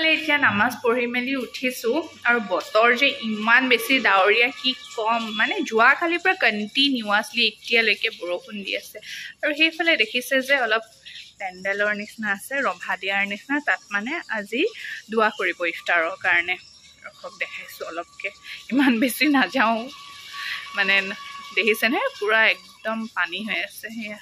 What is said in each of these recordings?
এতিয়া নামাজ পঢ়ি মেলি উঠিছো আৰু বতৰ যে ইমান বেছি ডাৱৰীয়া কি কম মানে যোৱা কালিৰ পৰা কন্টিনিউয়াছলি এতিয়ালৈকে বৰষুণ দি আছে আৰু সেইফালে দেখিছে যে অলপ পেণ্ডেলৰ নিচিনা আছে ৰভা দিয়াৰ নিচিনা তাত মানে আজি দোৱা কৰিব ইফতাৰৰ কাৰণে ৰখক দেখাইছো অলপকে ইমান বেছি নাযাওঁ মানে দেখিছেনে পুৰা একদম পানী হৈ আছে সেয়া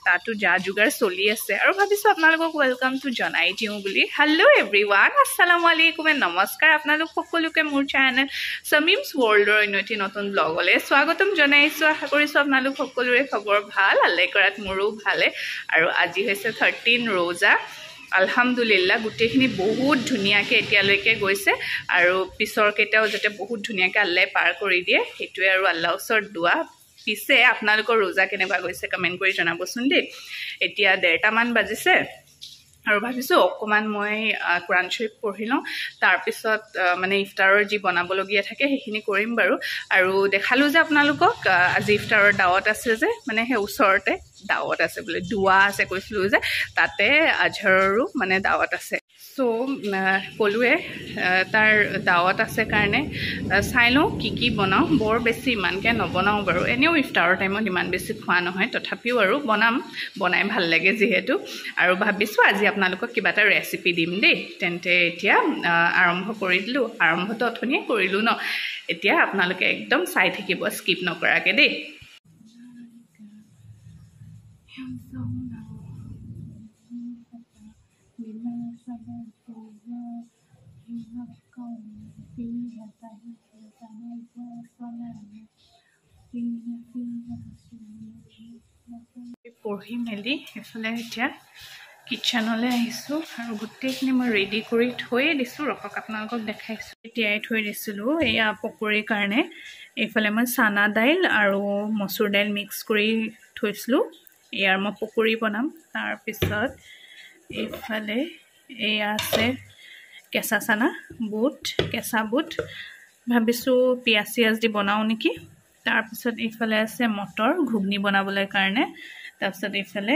তাতো যা যোগাৰ চলি আছে আৰু ভাবিছো আপোনালোকক ওয়েলকাম টু জনাই দিও বুলি হেল্ল এভৰিৱান আসসালামু আলাইকুম নমস্কাৰ আপোনালোক সকলোকে মোৰ চেনেল সামিমছ ওয়াৰ্ল্ডৰ অন্যটি নতুন ব্লগলৈ স্বাগতম জনাইছো আশা কৰিছো আপোনালোক সকলোৰে খবৰ ভাল আল্লাহ কৰাত মোৰো ভালে আৰু আজি হৈছে 13 ৰোজা আলহামদুলিল্লাহ গুটেখিনি বহুত ধুনিয়াকে এতিয়ালৈকে গৈছে আৰু পিছৰ কেটাও যেতে বহুত ধুনিয়াকে আল্লাহ পাৰ কৰি দিয়ে হেতুৱে আৰু আল্লাহৰ ওচৰত দুআ পিছে আপোনালোকৰ ৰোজা কেনেবা গৈছে কমেন্ট কৰি জনাবচোন দে এতিয়া 1:30 মান বাজিছে আৰু ভাবিছো অকমান মই কোৰান শৰীফ পঢ়িলো তাৰ পিছত মানে ইফতাৰৰ যি বনাবলগীয়া থাকে সেইখিনি কৰিম বাৰু আৰু দেখালো যে আপোনালোকক আজি ইফতাৰৰ দাওয়াত আছে যে মানে হে ওচৰতে দাওয়াত আছে বলে দুআ আছে কৈছিলো যে তাতে আজহাৰৰো মানে দাওয়াত আছে সো কলুৱে তাৰ দাওয়াত আছে কাৰণে চাইলো কি বনাও বৰ বেছি ইমানকে নবনাও বাৰু এনেও ইফতাৰৰ টাইমত ইমান বেছি খোৱা নহয় তথাপিও আৰু বনাই ভাল লাগে যেহেতু আৰু ভাবিছো আজি আপোনালোকক কিবা এটা ৰেচিপি দিম দেই তেন্তে এতিয়া আৰম্ভ কৰি দিলো আৰম্ভটো অথনিয়ে কৰিলো ন এতিয়া আপোনালোকে একদম চাই থাকিব স্কিপ নকৰাকে দেই পঢ়ি মেলি এফালে এতিয়া কিচেনলৈ আহিছো আৰু গুটেইখিনি মই ৰেডি কৰি থৈ দিছো ৰখক আপোনালোকক দেখাইছো তিয়াই থৈ দিছিলো এয়া পকৰীৰ কাৰণে এইফালে মই চানা দাইল আৰু মসুৰ দাইল মিক্স কৰি থৈছিলো ইয়াৰ মই পকৰী বনাম তাৰ পিছত এইফালে এয়া আছে কেঁচা চানা কেঁচা বুট ভাবিছো পিয়াজ দি বনাও নেকি তাৰ পিছত এইফালে আছে মটৰ ঘুগনি বনাবলৈ কাৰণে তাৰ পিছত এইফালে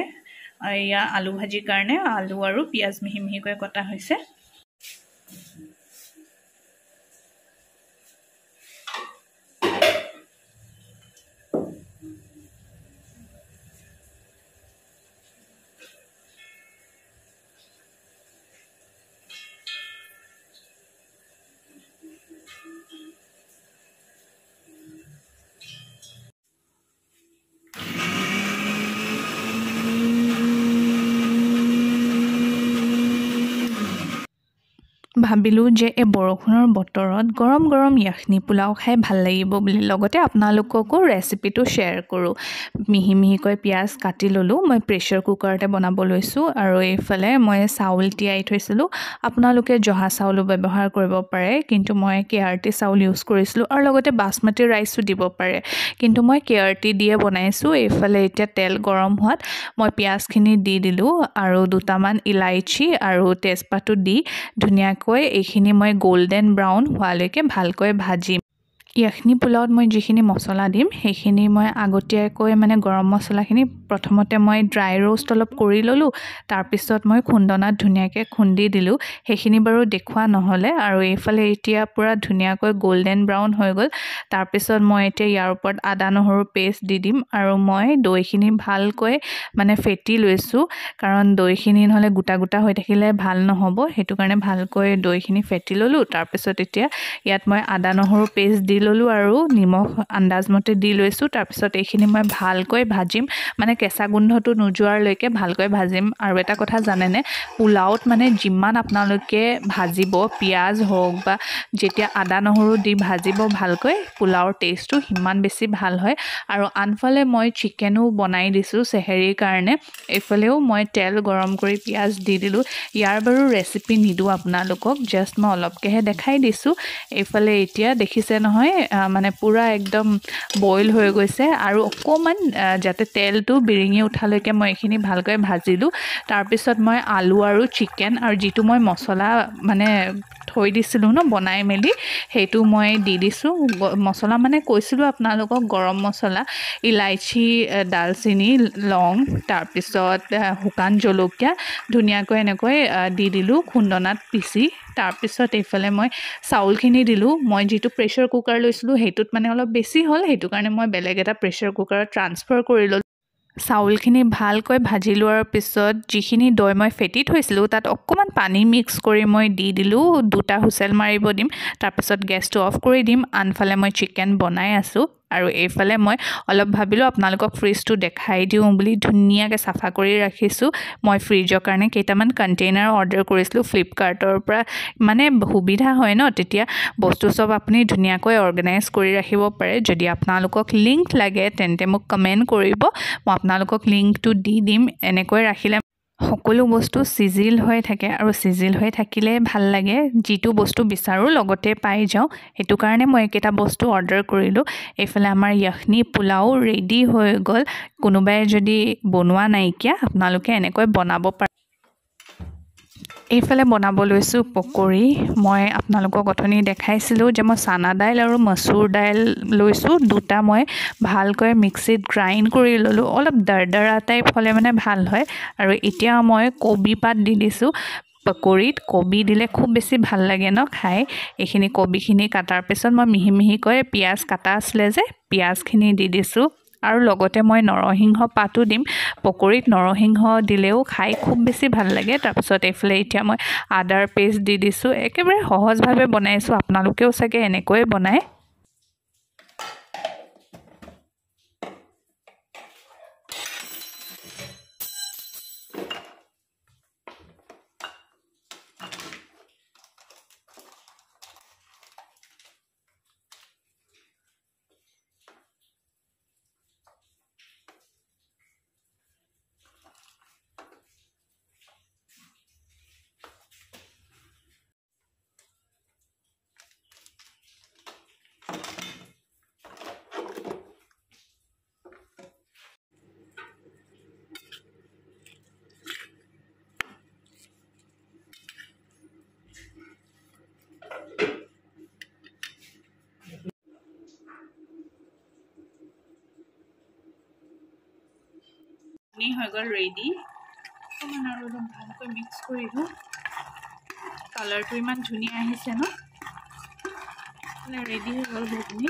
এয়া আলু ভাজিৰ কাৰণে আলু আৰু পিয়াজ মিহি মিহিকৈ কটা হৈছে ভাবিলো যে এই বৰষুণৰ বতৰত গৰম গৰম ইয়াখনি পোলাও খাই ভাল লাগিব বুলি লগতে আপোনালোককো ৰেচিপিটো শেয়াৰ কৰো মিহি মিহিকৈ পিয়াজ কাটি ললো মই প্ৰেসাৰ কুকাৰতে বনাব লৈছো আৰু এইফালে মই চাউল তিয়াই থৈছিলো আপোনালোকে জহা চাউলো ব্যৱহাৰ কৰিব পাৰে কিন্তু মই কেআৰটি চাউল ইউজ কৰিছিলো আৰু লগতে বাসমতি ৰাইসো দিব পাৰে কিন্তু মই কেআৰটি দিয়ে বনাইছো এইফালে এতিয়া তেল গৰম হোৱাত মই পিয়াজখিনি দি দিলো আৰু দুটামান ইলাইচি আৰু তেজপাতটো দি ধুনিয়াকৈ এইখিনি মই গোল্ডেন ব্ৰাউন হোৱালৈকে ভালকৈ ভাজিম ইয়াখনি পোলাওত মই যিখিনি মছলা দিম সেইখিনি মই আগতীয়াকৈ মানে গৰম মছলাখিনি প্ৰথমতে মই ড্ৰাই ৰোষ্ট অলপ কৰি ললো তাৰ পিছত মই খুন্দনাত ধুনিয়াকৈ খুন্দি দিলো সেইখিনি বাৰু দেখুৱা নহলে আৰু এইফালে এতিয়া পুৰা ধুনিয়াকৈ গোল্ডেন ব্ৰাউন হৈ গল তাৰ পিছত মই এতিয়া ইয়াৰ ওপৰত আদা নহৰু পেষ্ট দি দিম আৰু মই দৈখিনি ভালকৈ মানে ফেটি লৈছো কাৰণ দৈখিনি নহলে গোটা গোটা হৈ থাকিলে ভাল নহব হেতু কাৰণে ভালকৈ দৈখিনি ফেটি ললো তাৰ পিছত এতিয়া ইয়াত মই আদা নহৰু পেষ্ট দি ললো আৰু নিমখ আন্দাজমতে দি লৈছো তাৰ পিছত এইখিনি মই ভালকৈ ভাজিম মানে কেঁচা গোন্ধটো নুজোৱাৰ লৈকে ভালকৈ ভাজিম আৰু এটা কথা জানেনে পোলাওত মানে যিমান আপোনালোকে ভাজিব পিয়াজ হোক বা যেতিয়া আদা নহৰু দি ভাজিব ভালকৈ পোলাওৰ টেষ্টটো হিমান বেছি ভাল হয় আৰু আনফালে মই চিকেনো বনাই দিছো সেহেৰিৰ কাৰণে এইফালেও মই তেল গৰম কৰি পিয়াজ দি দিলো ইয়াৰ বাৰু ৰেচিপি নিদু আপোনালোকক জাস্ট মই অলপকেহে দেখাই দিছো এইফালে এতিয়া দেখিছে নহয় মানে পুৰা একদম বইল হৈ গৈছে আৰু অকমান যাতে তেলটো বিৰিঙি উঠালৈকে মই এখিনি ভালকৈ ভাজিলো তাৰ পিছত মই আলু আৰু চিকেন আৰু যিটো মই মছলা মানে থৈ দিছিলোঁ ন বনাই মেলি সেইটো মই দি দিছোঁ মছলা মানে কৈছিলোঁ আপোনালোকক গৰম মছলা ইলাইচি ডালচেনি লং তাৰপিছত শুকান জলকীয়া ধুনীয়াকৈ এনেকৈ দি দিলোঁ খুন্দনাত পিচি তাৰপিছত এইফালে মই চাউলখিনি দিলোঁ মই যিটো প্ৰেছাৰ কুকাৰ লৈছিলোঁ সেইটোত মানে অলপ বেছি হ'ল সেইটো কাৰণে মই বেলেগ এটা প্ৰেছাৰ কুকাৰত ট্ৰান্সফাৰ কৰি ল'লোঁ চাউলখিনি ভালকৈ ভাজি লোৱাৰ পিছত যিখিনি দৈ মই ফেটি থৈছিলোঁ তাত অকণমান পানী মিক্স কৰি মই দি দিলোঁ 2টা হুইচেল মাৰিব দিম তাৰপিছত গেছটো অফ কৰি দিম আনফালে মই চিকেন বনাই আছোঁ আৰু এইফালে মই অলপ ভাবিলোঁ আপোনালোকক ফ্ৰিজটো দেখাই দিওঁ বুলি ধুনীয়াকৈ চাফা কৰি ৰাখিছোঁ মই ফ্ৰিজৰ কাৰণে কেইটামান কণ্টেইনাৰ অৰ্ডাৰ কৰিছিলোঁ ফ্লিপকাৰ্টৰ পৰা মানে সুবিধা হয় ন তেতিয়া বস্তু সব আপুনি ধুনীয়াকৈ অৰ্গেনাইজ কৰি ৰাখিব পাৰে যদি আপোনালোকক লিংক লাগে তেন্তে মোক কমেণ্ট কৰিব মই আপোনালোকক লিংকটো দি দিম এনেকৈ ৰাখিলে সকলো বস্তু সিজিল হৈ থাকে আৰু সিজিল হৈ থাকিলে ভাল লাগে যিটো বস্তু বিচাৰো লগতে পাই যাওঁ সেইটো কাৰণে মই একেটা বস্তু অৰ্ডাৰ কৰিলোঁ এইফালে আমাৰ ইয়াখনি পোলাও ৰেডি হৈ গ'ল কোনোবাই যদি বনোৱা নাইকিয়া আপোনালোকে এনেকৈ বনাব পাৰে এইফালে বনাব লৈছোঁ পকৰি মই আপোনালোকক অথনি দেখাইছিলোঁ যে মই চানা দাইল আৰু মচুৰ দাইল লৈছোঁ দুটা মই ভালকৈ মিক্সিত গ্ৰাইণ্ড কৰি ল'লোঁ অলপ দৰদৰা টাইপ হ'লে মানে ভাল হয় আৰু এতিয়া মই কবি পাত দি দিছোঁ পকৰিত কবি দিলে খুব বেছি ভাল লাগে ন খাই এইখিনি কবিখিনি কাটাৰ পিছত মই মিহি মিহিকৈ পিঁয়াজ কাটা আছিলে যে পিঁয়াজখিনি দি দিছোঁ আৰু লগতে মই নৰসিংহ পাতো দিম পকৰিত নৰসিংহ দিলেও খাই খুব বেছি ভাল লাগে তাৰপিছত এইফালে এতিয়া মই আদাৰ পেষ্ট দি দিছোঁ একেবাৰে সহজভাৱে বনাইছোঁ আপোনালোকেও চাগে এনেকৈ বনায় হৈ গ'ল ৰেডি অকণমান আৰু অলপ ভালকৈ মিক্স কৰি দিওঁ কালাৰটো ইমান ধুনীয়া আহিছে ন ৰেডি হৈ গ'ল ঘুগুনি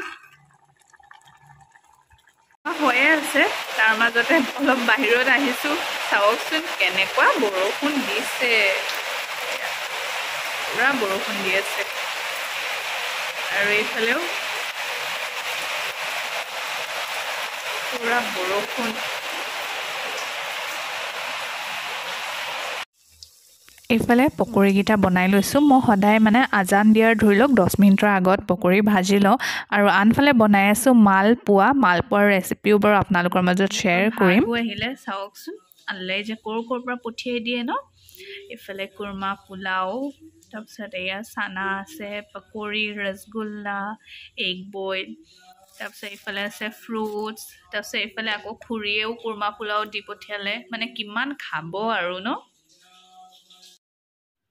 হৈয়ে আছে তাৰ মাজতে অলপ বাহিৰত আহিছোঁ চাওকচোন কেনেকুৱা বৰষুণ দিছে পুৰা বৰষুণ দি আছে আৰু এইফালেও পুৰা বৰষুণ এইফালে পকৰিকেইটা বনাই লৈছোঁ মই সদায় মানে আজান দিয়াৰ ধৰি লওক 10 মিনিটৰ আগত পকৰি ভাজি লওঁ আৰু আনফালে বনাই আছোঁ মালপোৱাৰ ৰেচিপিও বাৰু আপোনালোকৰ মাজত শ্বেয়াৰ কৰিম আহিলে চাওকচোন আল্লাই যে ক'ৰ পৰা পঠিয়াই দিয়ে ন এইফালে কুৰমা পোলাও তাৰপিছত এয়া চানা আছে পকৰি ৰসগোল্লা এগ বইল তাৰপিছত এইফালে আছে ফ্ৰুটছ তাৰপিছত এইফালে আকৌ খুৰীয়েও কুৰমা পোলাও দি পঠিয়ালে মানে কিমান খাব আৰু ন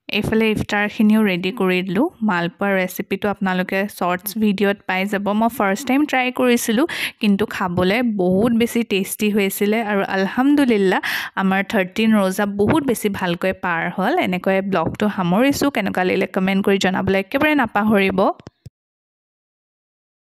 এইফালে ইফতাৰখিনিও ৰেডি কৰি দিলোঁ মালপোৱাৰ ৰেচিপিটো আপোনালোকে শ্বৰ্টছ ভিডিঅ'ত পাই যাব মই ফাৰ্ষ্ট টাইম ট্ৰাই কৰিছিলোঁ কিন্তু খাবলৈ বহুত বেছি টেষ্টি হৈছিলে আৰু আলহামদুলিল্লাহ আমাৰ 13 ৰোজা বহুত বেছি ভালকৈ পাৰ হ'ল এনেকৈ ব্লগটো সামৰিছোঁ কেনেকুৱা লাগিলে কমেণ্ট কৰি জনাবলৈ একেবাৰে নাপাহৰিব